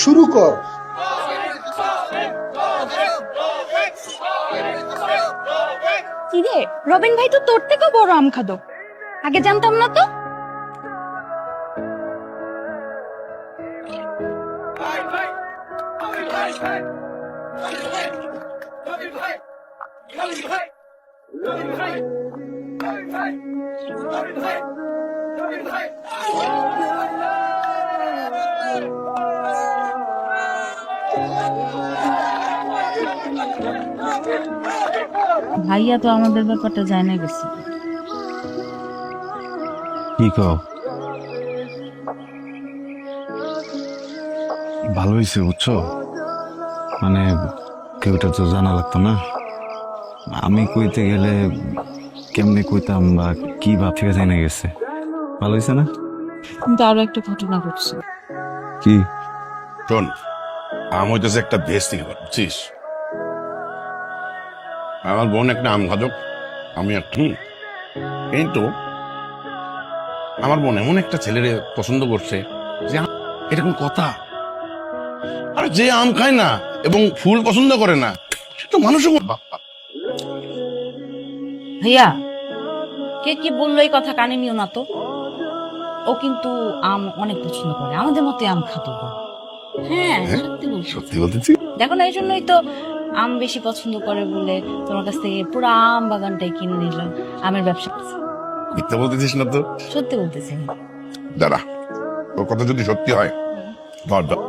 শুরু কর। কি রে, রবিন ভাই তো তোর থেকেও বড় আম খাদক। আগে জানতাম না তো। ভাইয়া তো আমাদের ব্যাপারটা জানা গেছে। কি কও? ভালো হয়েছে বুঝছো, মানে কেউটা তো জানা লাগতো না। আমি কইতে গেলে কেমনে কইতাম বা কি ভাবছে জানা গেছে। ভালো হয়েছে না? কিন্তু আরো একটা ঘটনা ঘটছে। কি? শোন, আম হইতেছে একটা দেশ থেকে বুঝছিস। আমার বোন একটা আম খাদক, আমি একটা কিন্তু আমার বোন এমন একটা ছেলেরে পছন্দ করছে যে এটা কোন কথা। আর যে আম খায় না এবং ফুল পছন্দ করে না সে তো মানুষও ভাইয়া, কে কি বললো এই কথা কানে নিও না তো। ও কিন্তু আম অনেক পছন্দ করে, আমাদের মতে আম খাতো। হ্যাঁ, সত্যি বলছি। সত্যি বলতেছি। দেখো না, এই জন্যই তো আম বেশি পছন্দ করে বলে তোমার কাছ থেকে পুরো আম বাগানটাই কিনে নিলাম। আমের ব্যবসা করছি। মিথ্যা বলতেছিস না তো? সত্যি বলতেছি। দাঁড়া, ওর কথা যদি সত্যি হয় ধর ধর।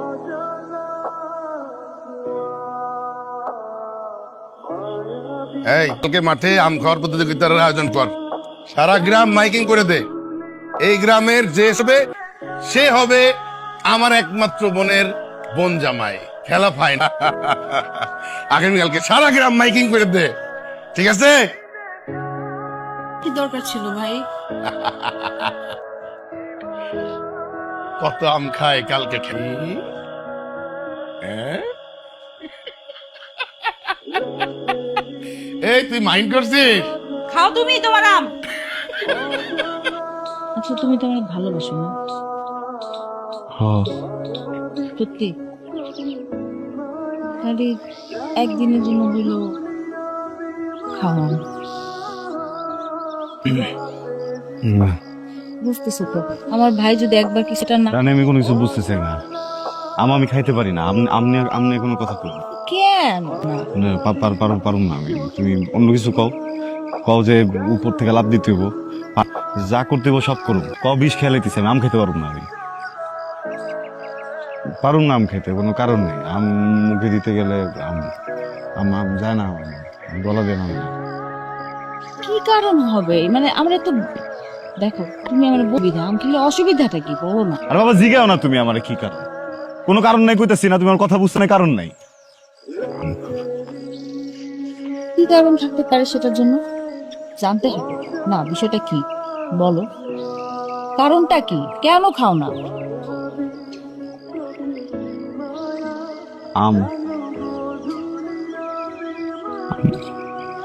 এই তোকে মাঠে আম খাওয়ার প্রতিযোগিতার আয়োজন কর, সারা গ্রাম মাইকিং করে দে। এই গ্রামের যে হবে সে হবে আমার একমাত্র বোনের বোন জামাই। খেলা ফাইনাল আগামীকালকে সারা গ্রাম মাইকিং করে দে, ঠিক আছে? কি দরকার ছিল ভাই? কত আম খায় কালকে খেয়ে। হ্যাঁ? এই তুই মাইন্ড করছিস? খাও তুমি তোমার আম। আচ্ছা, তুমি তো অনেক ভালোবাসো না? হ, সত্যি? খালি একদিনের জন্য হইলো খাওয়া। না বুঝতেছো তো, আমার ভাই যদি একবার কিছুটা না। জানি আমি কোনো কিছু বুঝতেছি না। আমি খাইতে পারি না। আপনি আপনি কোনো কথা কইবেন কেন? না, পারুম না আমি। তুমি অন্য কিছু কও, কও যে উপর থেকে লাভ দিতে হইব, যা করতে হইব সব করুন। বিষ খেলাইতেছি, আমি আম খেতে পারুম না। আমি পারুম না আম খেতে, কোনো কারণ নেই। আম মুখে দিতে গেলে আম আম আম যায় না, গলা দিয়ে নামে না। কি কারণ হবে? মানে আমরা তো, দেখো তুমি আমার বলবি না, আমি খেলে অসুবিধাটা কি বলো না। আর বাবা জিগাও না তুমি আমার কি কারণ। কোনো কারণ নাই কইতাছি না, তুমি আমার কথা বুঝতে না, কারণ নাই। কি কারণ থাকতে পারে সেটার জন্য জানতে হবে না। বিষয়টা কি বলো, কারণটা কি, কেন খাও না? আম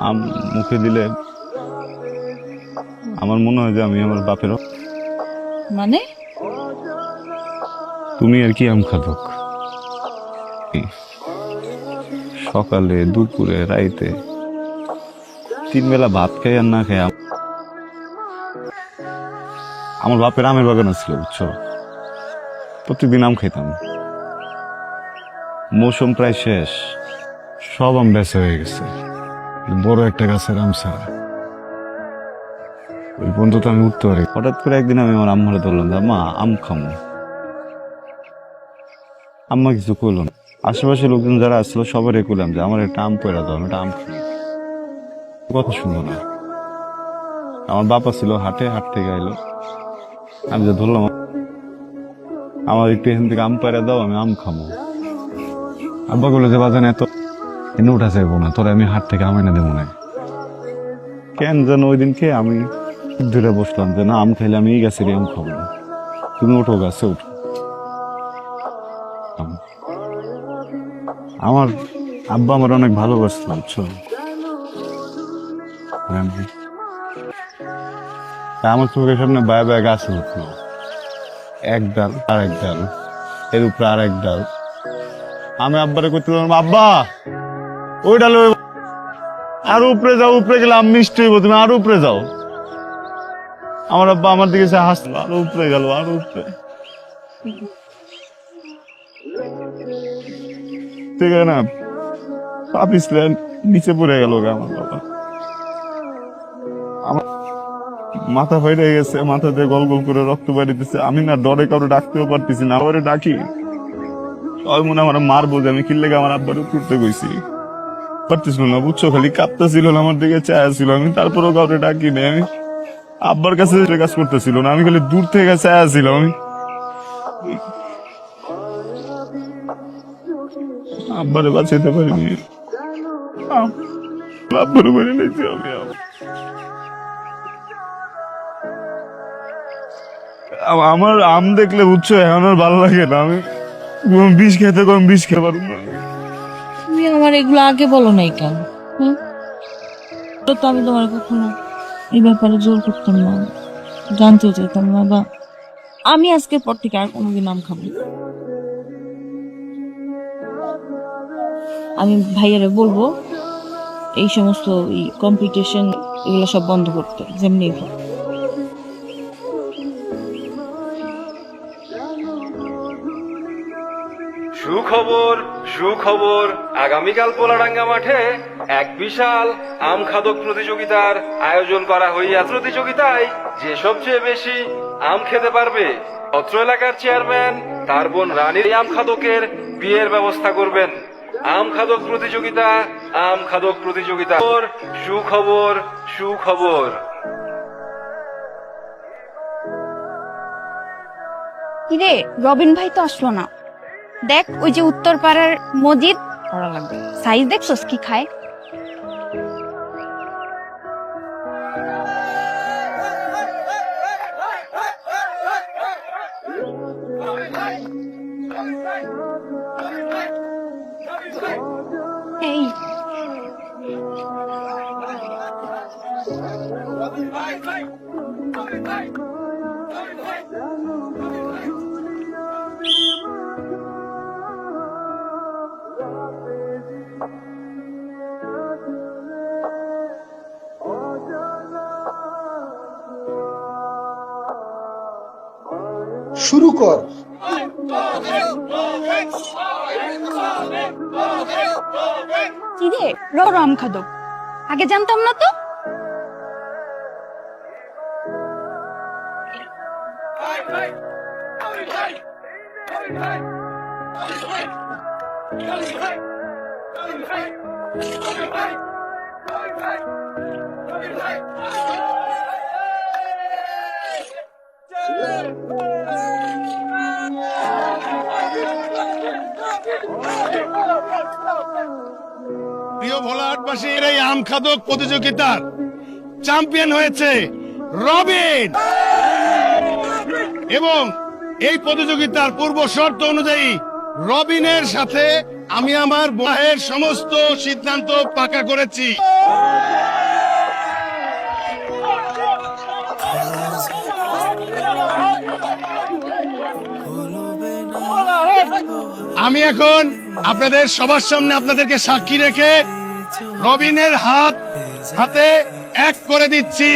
আম মুখে দিলে আমার মনে হয় যে আমি আমার বাপেরও। মানে তুমি আর কি আম খাদক, সকালে দুপুরে রাইতে 3 বেলা ভাত খাই আর না খাই। আমার বাপের আমের বাগান ছিল বুঝছো, প্রত্যেকদিন আম খাইতাম। মৌসুম প্রায় শেষ, সব আম বেচা হয়ে গেছে। বড় একটা গাছের আম ছাড়া ওই পর্যন্ত তো আমি উঠতে পারি। হঠাৎ করে একদিন আমি আমার আম্মারে ধরলাম যে মা আম খামো। আম্মা কিছু কইল না। আশেপাশে লোকজন যারা আসছিল সবারই কইলাম যে আমার একটা আম পয়রা দাও, আমি একটা আম খাই। কথা শুনবো না। আমার বাবা ছিল হাটে, হাট থেকে আইলো। আমি যে ধরলাম আমার একটু এখান থেকে আম পয়রা দাও, আমি আম খামো। আব্বা বললো যে বাজান এত এনে উঠা যাইবো না, তোরা আমি হাট থেকে আম এনে দেবো না। কেন যেন ওই দিনকে আমি ধরে বসলাম যে না, আম খাইলে আমি এই গাছের আম খাবো না। তুমি ওঠো, গাছে উঠো। আমার আব্বা আমার অনেক ভালোবাসত বুঝছো। আমার চোখের সামনে বায়া বায়া গাছ উঠলো, এক ডাল আর এক ডাল। এর উপরে আর এক ডাল। আমি আব্বারে করতে বললাম, আব্বা ওই ডাল আরো উপরে যাও, উপরে গেলে আমি মিষ্টি হইব, তুমি আরো উপরে যাও। আমার আব্বা আমার দিকে হাসলো, আরো উপরে গেল, আরো উপরে। ঠিক আছে না, পা পিছলে নিচে পড়ে গেল আমার বাবা। আমার মাথা ফাইটে গেছে, মাথা দিয়ে গল গল করে রক্ত বাইরেছে। আমি না ডরে কারো ডাকতেও পারতেছি না, আবার ডাকি সবাই মনে আমার মারবো যে আমি কিল্লেগে আমার আব্বার উঠতে গেছি, পারতেছিল না, বুঝছো, খালি কাঁপতেছিল না, আমার দিকে চায়া ছিল। আমি তারপরেও কাউকে ডাকি নেই, আমি আব্বার কাছে কাজ করতেছিল না, আমি খালি দূর থেকে চায়া ছিলাম। আমি আব্বারে বাঁচাইতে পারিনি, আব্বারে মেরে নিয়েছি আমি। আমার আম দেখলে বুঝছো এখন আর ভালো লাগে না, আমি বিষ খেতে কম বিষ খেতে পারবো না। তুমি আমার এগুলো আগে বলো নাই কেন? তো আমি তোমার কখনো এই ব্যাপারে জোর করতাম না, জানতে চাইতাম না, বা আমি আজকের পর থেকে আর কোনোদিন আম খাবো না। আমি ভাইয়ারে বলবো এই সমস্ত কম্পিটিশন এগুলো সব বন্ধ করতে, যেমনি সুখবর সুখবর, আগামীকাল পোলাডাঙ্গা মাঠে এক বিশাল আম খাদক প্রতিযোগিতার আয়োজন করা হইয়া। প্রতিযোগিতায় যে সবচেয়ে বেশি আম খেতে পারবে অত্র এলাকার চেয়ারম্যান তার বোন রানীর আম খাদকের বিয়ের ব্যবস্থা করবেন। আম খাদক প্রতিযোগিতা, আম খাদক প্রতিযোগিতা। সুখবর সুখবর। কিরে, রবিন ভাই তো আসলো না। দেখ ওই যে উত্তর পাড়ার মজিদ, করা লাগবে। সাইজ দেখছস কি খায়? এই শুরু কর। কিরে, আম খাদক আগে জানতাম না তো। প্রিয় ভোলাহাটবাসীর, এই আম খাদক প্রতিযোগিতার চ্যাম্পিয়ন হয়েছে রবিন, এবং এই প্রতিযোগিতার পূর্ব শর্ত অনুযায়ী রবিনের সাথে আমি আমার বিবাহের সমস্ত সিদ্ধান্ত পাকা করেছি। আমি এখন আপনাদের সবার সামনে আপনাদেরকে সাক্ষী রেখে রবিনের হাতে এক করে দিচ্ছি।